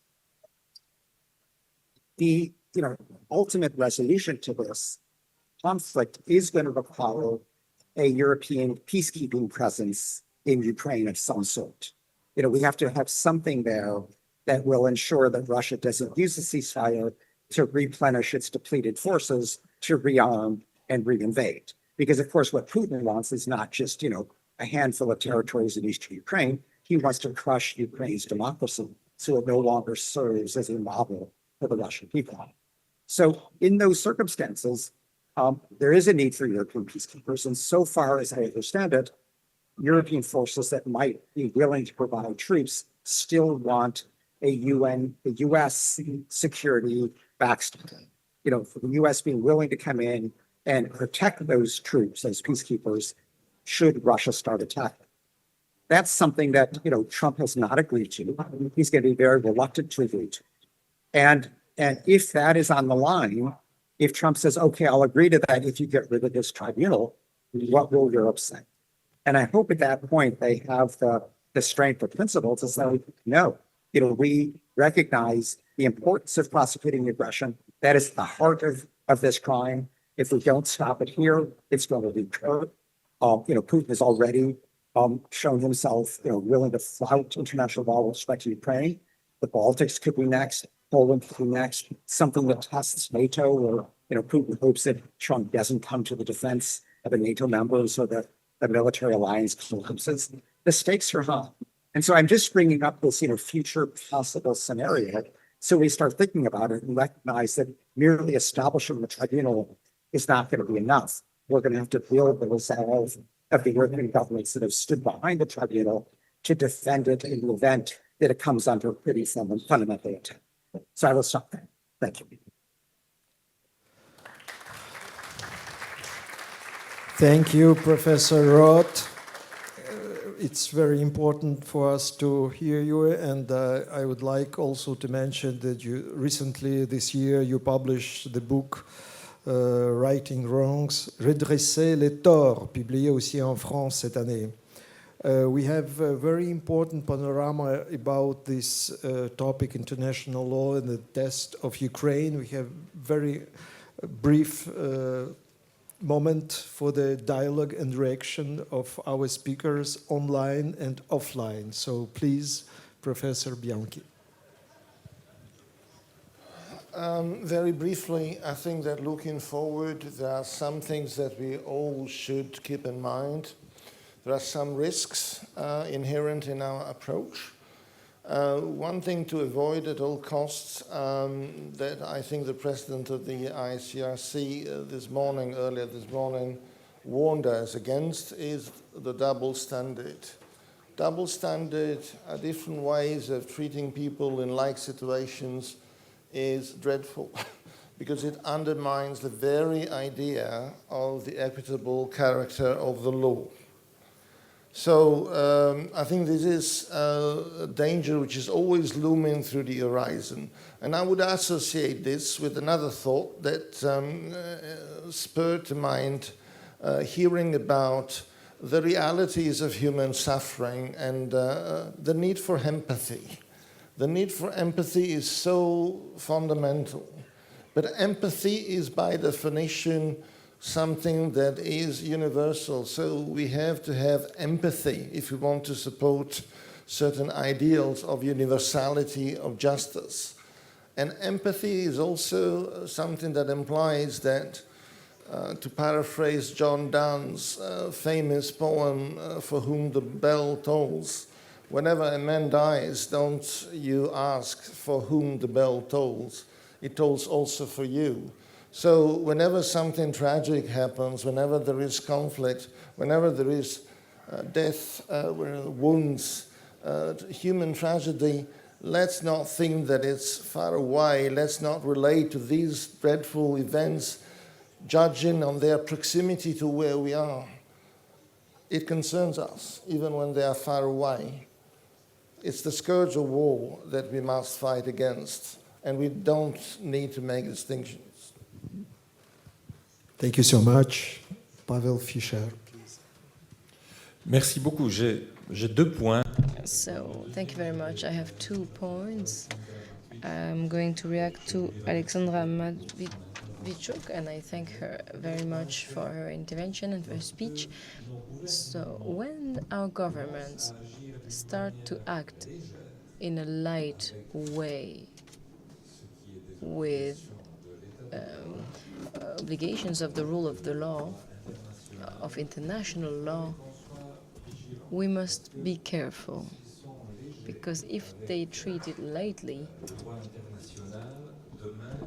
the ultimate resolution to this conflict is going to require a European peacekeeping presence in Ukraine of some sort. We have to have something there that will ensure that Russia doesn't use the ceasefire to replenish its depleted forces, to rearm and reinvade. Because, of course, what Putin wants is not just, a handful of territories in eastern Ukraine. He wants to crush Ukraine's democracy so it no longer serves as a model for the Russian people. So in those circumstances, there is a need for European peacekeepers. And so far as I understand it, European forces that might be willing to provide troops still want a U.S. security backstop. For the U.S. being willing to come in and protect those troops as peacekeepers should Russia start attacking. That's something that, Trump has not agreed to. He's going to be very reluctant to agree to. And if that is on the line, if Trump says, okay, I'll agree to that if you get rid of this tribunal, what will Europe say? And I hope at that point they have the strength of principle to say, no, we recognize the importance of prosecuting aggression. That is the heart of this crime. If we don't stop it here, it's going to recur. Putin has already shown himself, willing to flout international law with respect to Ukraine. The Baltics could be next. Poland could be next. Something that tests NATO, or Putin hopes that Trump doesn't come to the defense of a NATO member, so that the military alliance collapses. The stakes are high, and so I'm just bringing up this, future possible scenario, so we start thinking about it and recognize that merely establishing the tribunal is not going to be enough. We're going to have to build the resolve of the European governments that have stood behind the tribunal to defend it in the event that it comes under pretty fundamental attack. So I will stop there. Thank you. Thank you, Professor Roth. It's very important for us to hear you, and I would like also to mention that you recently, this year, you published the book Righting Wrongs, Redresser les torts, publié aussi en France cette année. We have a very important panorama about this topic, international law and the test of Ukraine. We have very brief moment for the dialogue and reaction of our speakers online and offline. So please, Professor Bianchi. Very briefly, I think that looking forward, there are some things that we all should keep in mind. There are some risks inherent in our approach. One thing to avoid at all costs that I think the president of the ICRC earlier this morning, warned us against is the double standard. Double standard, different ways of treating people in like situations is dreadful because it undermines the very idea of the equitable character of the law. So I think this is a danger which is always looming through the horizon. And I would associate this with another thought that spurred to mind hearing about the realities of human suffering and the need for empathy. The need for empathy is so fundamental. But empathy is by definition something that is universal. So we have to have empathy if we want to support certain ideals of universality, of justice. And empathy is also something that implies that, to paraphrase John Donne's famous poem, For Whom the Bell Tolls, whenever a man dies, don't you ask for whom the bell tolls. It tolls also for you. So whenever something tragic happens, whenever there is conflict, whenever there is death, wounds, human tragedy, let's not think that it's far away. Let's not relate to these dreadful events judging on their proximity to where we are. It concerns us, even when they are far away. It's the scourge of war that we must fight against, and we don't need to make distinctions. Thank you so much. Pavel Fischer. Merci beaucoup. J'ai deux points. So, thank you very much. I have 2 points. I'm going to react to Alexandra Matvichuk, and I thank her very much for her intervention and for her speech. So, when our governments start to act in a light way with obligations of the rule of the law, of international law, we must be careful, because if they treat it lightly,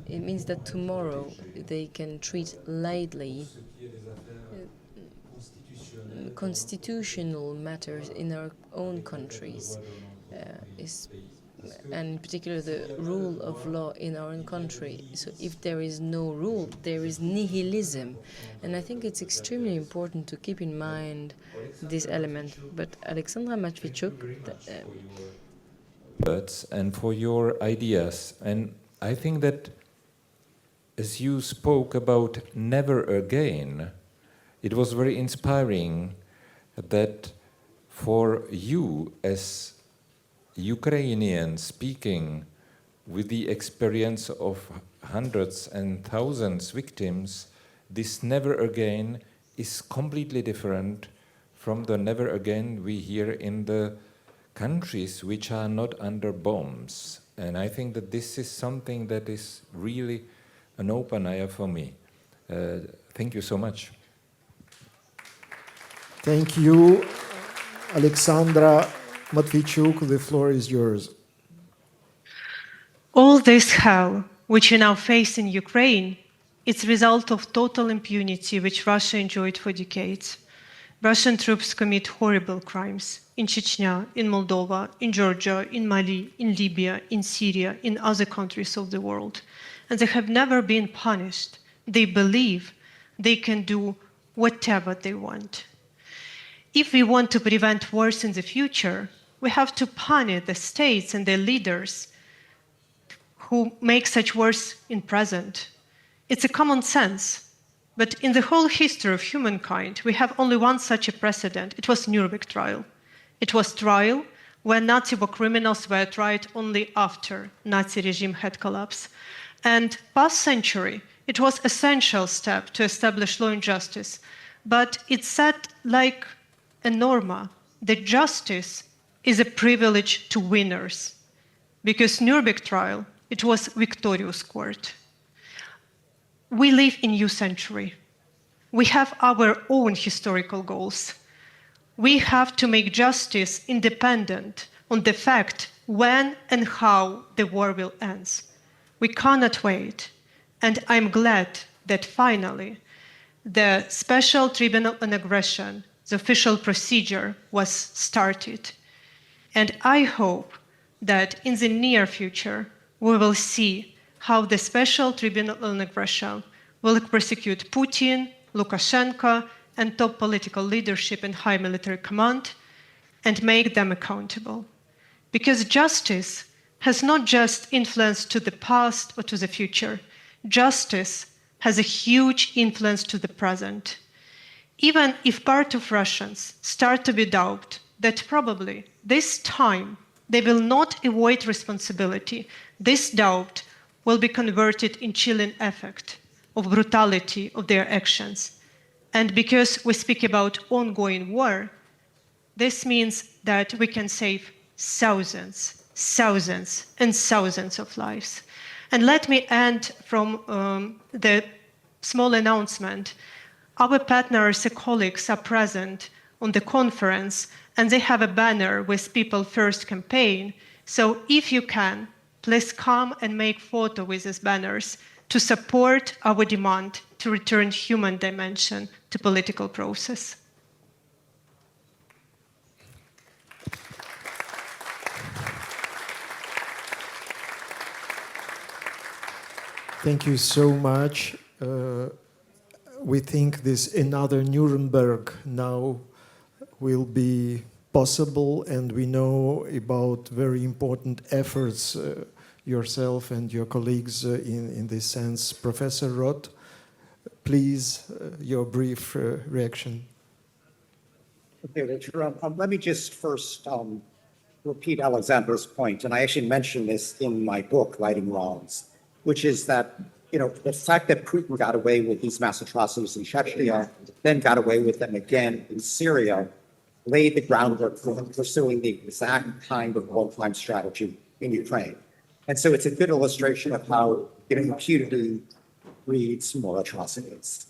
it means that tomorrow they can treat lightly constitutional matters in our own countries, and in particular the rule of law in our own country. So if there is no rule, there is nihilism. And I think it's extremely important to keep in mind this element. But Alexandra Matvichuk, And for your ideas. And I think that as you spoke about never again, it was very inspiring that for you as Ukrainian speaking with the experience of hundreds and thousands victims, this never again is completely different from the never again we hear in the countries which are not under bombs. And I think that this is something that is really an opener for me. Thank you so much. Thank you, Alexandra Matvichuk. The floor is yours. All this hell which we now face in Ukraine, it's a result of total impunity which Russia enjoyed for decades. Russian troops commit horrible crimes in Chechnya, in Moldova, in Georgia, in Mali, in Libya, in Syria, in other countries of the world. And they have never been punished. They believe they can do whatever they want. If we want to prevent wars in the future, we have to punish the states and their leaders who make such wars in present. It's a common sense, but in the whole history of humankind, we have only one such a precedent. It was Nuremberg trial. It was trial when Nazi war criminals were tried only after Nazi regime had collapsed. And past century, it was essential step to establish law and justice, but it said like a norma that justice is a privilege to winners, because Nuremberg trial, it was victorious court. We live in new century. We have our own historical goals. We have to make justice independent on the fact when and how the war will end. We cannot wait, and I'm glad that finally the Special Tribunal on Aggression, the official procedure, was started. And I hope that in the near future we will see how the Special Tribunal on Aggression will prosecute Putin, Lukashenko, and top political leadership and high military command and make them accountable. Because justice has not just influence to the past or to the future. Justice has a huge influence to the present. Even if part of Russians start to be doubt that probably this time they will not avoid responsibility, this doubt will be converted in chilling effect of brutality of their actions. And because we speak about ongoing war, this means that we can save thousands and thousands of lives. And let me end from the small announcement. Our partners and colleagues are present on the conference, and they have a banner with People First campaign. So if you can, please come and make photo with these banners to support our demand to return human dimension to political process. Thank you so much. We think this another Nuremberg now will be possible, and we know about very important efforts yourself and your colleagues in this sense. Professor Roth, please, your brief reaction. Okay, Richard, let me just first repeat Alexander's point, and I actually mentioned this in my book, Righting Wrongs, which is that, the fact that Putin got away with these mass atrocities in Chechnya, then got away with them again in Syria, laid the groundwork for pursuing the exact kind of war crime strategy in Ukraine. And so it's a good illustration of how impunity breeds more atrocities.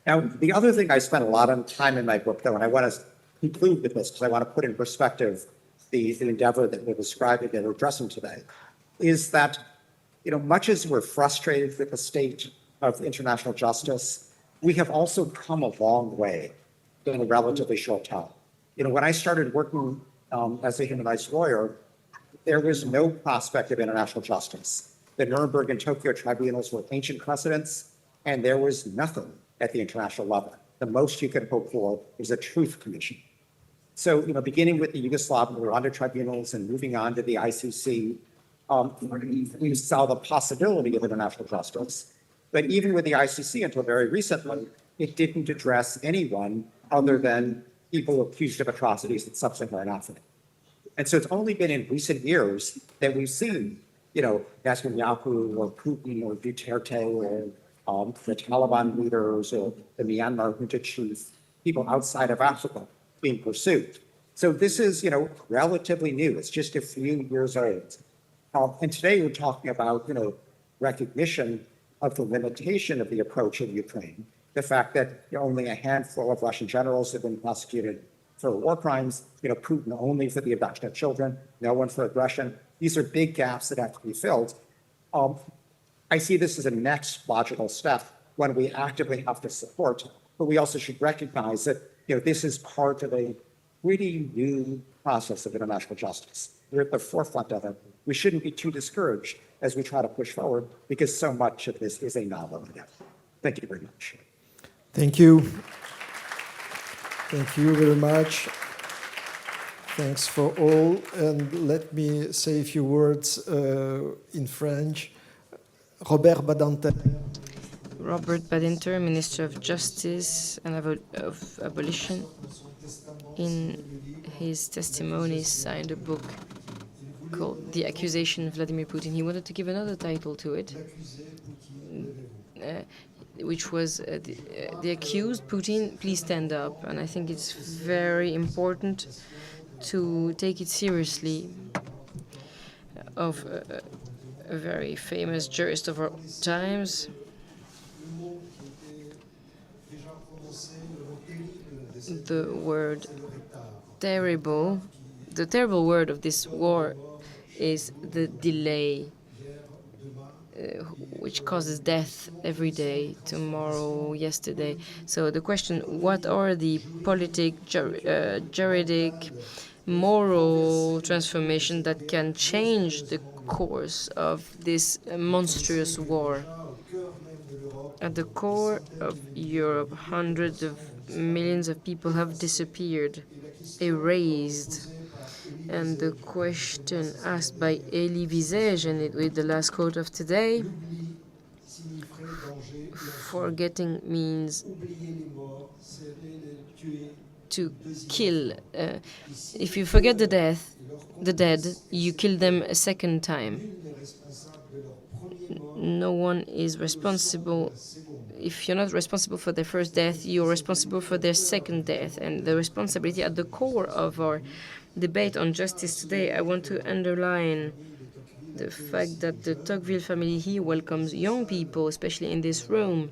Now, the other thing I spent a lot of time in my book, though, and I want to conclude with this because I want to put in perspective the endeavor that we're describing and addressing today, is that much as we're frustrated with the state of international justice, we have also come a long way in a relatively short time. When I started working as a human rights lawyer, there was no prospect of international justice. The Nuremberg and Tokyo tribunals were ancient precedents, and there was nothing at the international level. The most you could hope for was a truth commission. So, beginning with the Yugoslav and Rwanda tribunals and moving on to the ICC, we saw the possibility of international justice. But even with the ICC until very recently, it didn't address anyone other than people accused of atrocities in sub-Saharan Africa. And so it's only been in recent years that we've seen, Netanyahu or Putin or Duterte or the Taliban leaders or the Myanmar junta chief, people outside of Africa being pursued. So this is, relatively new. It's just a few years old. And today we're talking about, recognition of the limitation of the approach in Ukraine, the fact that only a handful of Russian generals have been prosecuted for war crimes, Putin only for the abduction of children, no one for aggression. These are big gaps that have to be filled. I see this as a next logical step when we actively have to support, but we also should recognize that, this is part of a pretty new process of international justice. We're at the forefront of it. We shouldn't be too discouraged as we try to push forward because so much of this is a novel endeavor. Thank you very much. Thank you. Thank you very much. Thanks for all. And let me say a few words in French. Robert Badinter, Minister of Justice and of Abolition, in his testimony, signed a book called The Accusation of Vladimir Putin. He wanted to give another title to it, which was The Accused, Putin, Please Stand Up. And I think it's very important to take it seriously, of a very famous jurist of our times. The word terrible, the terrible word of this war is the delay, which causes death every day, tomorrow, yesterday. So the question, what are the juridic, moral transformation that can change the course of this monstrous war? At the core of Europe, hundreds of millions of people have disappeared, erased. And the question asked by Elie Wiesel, and with the last quote of today, forgetting means to kill. If you forget the dead, you kill them a second time. No one is responsible. If you're not responsible for their first death, you're responsible for their second death. And the responsibility at the core of our debate on justice today, I want to underline the fact that the Tocqueville family here welcomes young people, especially in this room.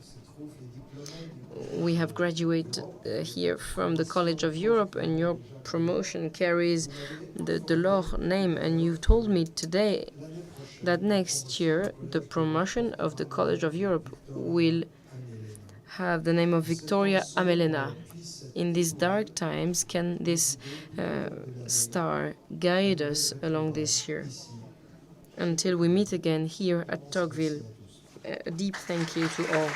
We have graduated here from the College of Europe, and your promotion carries the Delors name. And you told me today that next year the promotion of the College of Europe will have the name of Victoria Amelena. In these dark times, can this star guide us along this year? Until we meet again here at Tocqueville, a deep thank you to all.